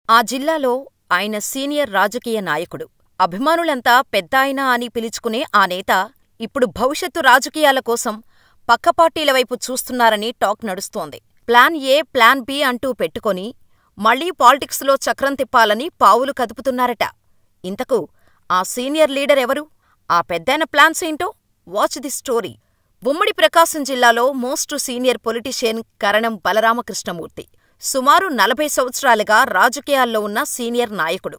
ఆ జిల్లాలో ఆయన సీనియర్ రాజకీయ నాయకుడు. అభిమానులంతా పెద్దాయన అని పిలుచుకునే ఆ నేత ఇప్పుడు భవిష్యత్తు రాజకీయాల కోసం పక్క పార్టీల వైపు చూస్తున్నారని టాక్ నడుస్తోంది. ప్లాన్ ఏ, ప్లాన్ బి అంటూ పెట్టుకొని మళ్లీ పాలిటిక్స్లో చక్రం తిప్పాలని పావులు కదుపుతున్నారట. ఇంతకు ఆ సీనియర్ లీడర్ ఎవరు? ఆ పెద్దాయన ప్లాన్స్ ఏంటో వాచ్ ది స్టోరీ. ఉమ్మడి ప్రకాశం జిల్లాలో మోస్ట్ సీనియర్ పొలిటీషియన్ కరణం బలరామకృష్ణమూర్తి. సుమారు 40 సంవత్సరాలుగా రాజకీయాల్లో ఉన్న సీనియర్ నాయకుడు.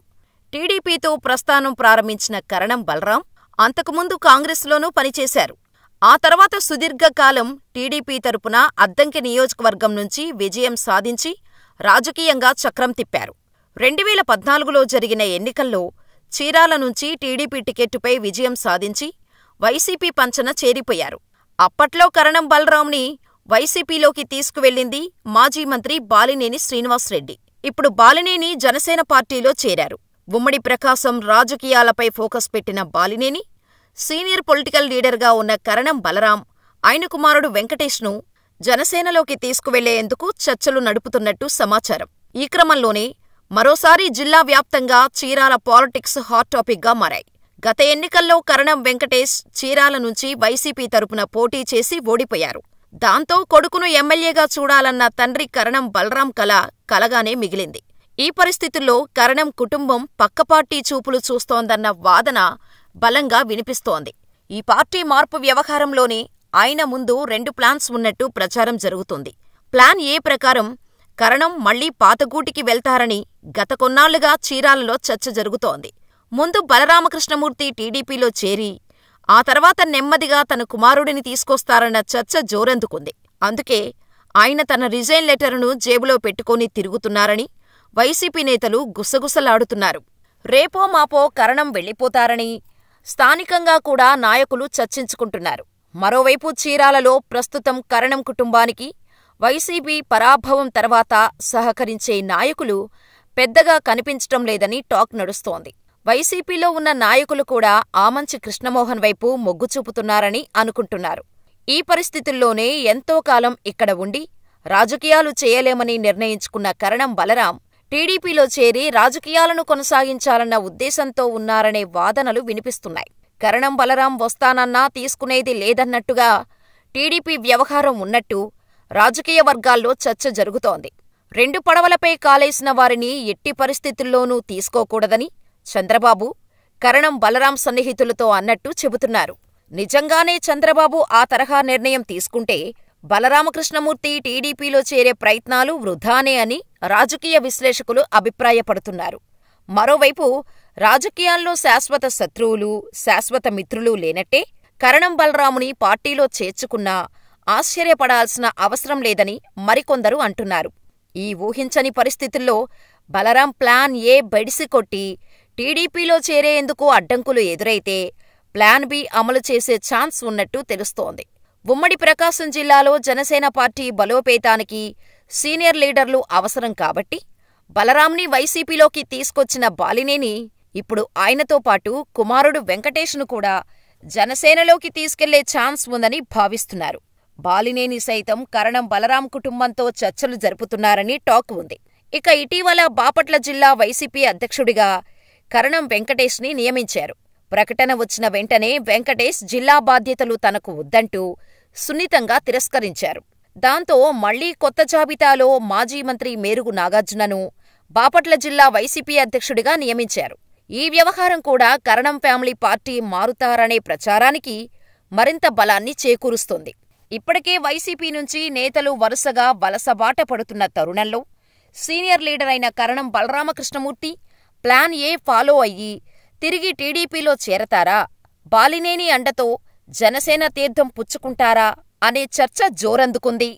టీడీపీతో ప్రస్థానం ప్రారంభించిన కరణం బలరాం అంతకుముందు కాంగ్రెస్లోనూ పనిచేశారు. ఆ తర్వాత సుదీర్ఘకాలం టీడీపీ తరపున అద్దంకి నియోజకవర్గం నుంచి విజయం సాధించి రాజకీయంగా చక్రం తిప్పారు. 2014లో జరిగిన ఎన్నికల్లో చీరాల నుంచి టీడీపీ టికెట్టుపై విజయం సాధించి వైసీపీ పంచన చేరిపోయారు. అప్పట్లో కరణం బలరాంని వైసీపీలోకి తీసుకువెళ్లింది మాజీ మంత్రి బాలినేని శ్రీనివాస్రెడ్డి. ఇప్పుడు బాలినేని జనసేన పార్టీలో చేరారు. ఉమ్మడి ప్రకాశం రాజకీయాలపై ఫోకస్ పెట్టిన బాలినేని, సీనియర్ పొలిటికల్ లీడర్గా ఉన్న కరణం బలరాం, ఆయన కుమారుడు వెంకటేష్ను జనసేనలోకి తీసుకువెళ్లేందుకు చర్చలు నడుపుతున్నట్టు సమాచారం. ఈ క్రమంలోనే మరోసారి జిల్లా వ్యాప్తంగా చీరాల పాలిటిక్స్ హాట్ టాపిక్గా మారాయి. గత ఎన్నికల్లో కరణం వెంకటేష్ చీరాల నుంచి వైసీపీ తరపున పోటీ చేసి ఓడిపోయారు. దాంతో కొడుకును ఎమ్మెల్యేగా చూడాలన్న తండ్రి కరణం బలరాం కల కలగానే మిగిలింది. ఈ పరిస్థితుల్లో కరణం కుటుంబం పక్కపార్టీ చూపులు చూస్తోందన్న వాదన బలంగా వినిపిస్తోంది. ఈ పార్టీ మార్పు వ్యవహారంలోనే ఆయన ముందు 2 ప్లాన్స్ ఉన్నట్టు ప్రచారం జరుగుతోంది. ప్లాన్ ఏ ప్రకారం కరణం మళ్లీ పాతగూటికి వెళ్తారని గత కొన్నాళ్లుగా చీరాలలో చర్చ జరుగుతోంది. ముందు బలరామకృష్ణమూర్తి టీడీపీలో చేరి ఆ తర్వాత నెమ్మదిగా తన కుమారుడిని తీసుకొస్తారన్న చర్చ జోరందుకుంది. అందుకే ఆయన తన రిజైన్ లెటరును జేబులో పెట్టుకుని తిరుగుతున్నారని వైసీపీ నేతలు గుసగుసలాడుతున్నారు. రేపో మాపో కరణం వెళ్లిపోతారని స్థానికంగా కూడా నాయకులు చర్చించుకుంటున్నారు. మరోవైపు చీరాలలో ప్రస్తుతం కరణం కుటుంబానికి వైసీపీ పరాభవం తర్వాత సహకరించే నాయకులు పెద్దగా కనిపించటం లేదని టాక్ నడుస్తోంది. వైసీపీలో ఉన్న నాయకులు కూడా ఆమంచి కృష్ణమోహన్ వైపు మొగ్గు చూపుతున్నారని అనుకుంటున్నారు. ఈ పరిస్థితుల్లోనే ఎంతో కాలం ఇక్కడ ఉండి రాజకీయాలు చేయలేమని నిర్ణయించుకున్న కరణం బలరాం టీడీపీలో చేరి రాజకీయాలను కొనసాగించాలన్న ఉద్దేశంతో ఉన్నారనే వాదనలు వినిపిస్తున్నాయి. కరణం బలరాం వస్తానన్నా తీసుకునేది లేదన్నట్టుగా టీడీపీ వ్యవహారం ఉన్నట్టు రాజకీయ వర్గాల్లో చర్చ జరుగుతోంది. 2 పడవలపై కాలేసిన వారిని ఎట్టి పరిస్థితుల్లోనూ తీసుకోకూడదని చంద్రబాబు, కరణం బలరాం సన్నిహితులతో అన్నట్టు చెబుతున్నారు. నిజంగానే చంద్రబాబు ఆ తరహా నిర్ణయం తీసుకుంటే బలరామకృష్ణమూర్తి టీడీపీలో చేరే ప్రయత్నాలు వృధానే అని రాజకీయ విశ్లేషకులు అభిప్రాయపడుతున్నారు. మరోవైపు రాజకీయాల్లో శాశ్వత శత్రువులు, శాశ్వత మిత్రులు లేనట్టే కరణం బలరాముని పార్టీలో చేర్చుకున్నా ఆశ్చర్యపడాల్సిన అవసరం లేదని మరికొందరు అంటున్నారు. ఈ ఊహించని పరిస్థితుల్లో బలరాం ప్లాన్ ఏ బెడిసికొట్టి టీడీపీలో చేరేందుకు అడ్డంకులు ఎదురైతే ప్లాన్ బి అమలు చేసే ఛాన్స్ ఉన్నట్టు తెలుస్తోంది. ఉమ్మడి ప్రకాశం జిల్లాలో జనసేన పార్టీ బలోపేతానికి సీనియర్ లీడర్లు అవసరం కాబట్టి బలరాంని వైసీపీలోకి తీసుకొచ్చిన బాలినేని ఇప్పుడు ఆయనతో పాటు కుమారుడు వెంకటేష్ను కూడా జనసేనలోకి తీసుకెళ్లే ఛాన్స్ ఉందని భావిస్తున్నారు. బాలినేని సైతం కరణం బలరాం కుటుంబంతో చర్చలు జరుపుతున్నారని టాక్ ఉంది. ఇక ఇటీవల బాపట్ల జిల్లా వైసీపీ అధ్యక్షుడిగా కరణం వెంకటేష్ని నియమించారు. ప్రకటన వచ్చిన వెంటనే వెంకటేష్ జిల్లా బాధ్యతలు తనకు వద్దంటూ సున్నితంగా తిరస్కరించారు. దాంతో మళ్లీ కొత్త జాబితాలో మాజీ మంత్రి మేరుగు నాగార్జునను బాపట్ల జిల్లా వైసీపీ అధ్యక్షుడిగా నియమించారు. ఈ వ్యవహారం కూడా కరణం ఫ్యామిలీ పార్టీ మారుతారనే ప్రచారానికి మరింత బలాన్ని చేకూరుస్తోంది. ఇప్పటికే వైసీపీ నుంచి నేతలు వరుసగా వలసబాట పడుతున్న తరుణంలో సీనియర్ లీడర్ అయిన కరణం బలరామకృష్ణమూర్తి ప్లాన్ ఏ ఫాలో అయ్యి తిరిగి టీడీపీలో చేరతారా, బాలినేని అండతో జనసేన తీర్థం పుచ్చుకుంటారా అనే చర్చ జోరందుకుంది.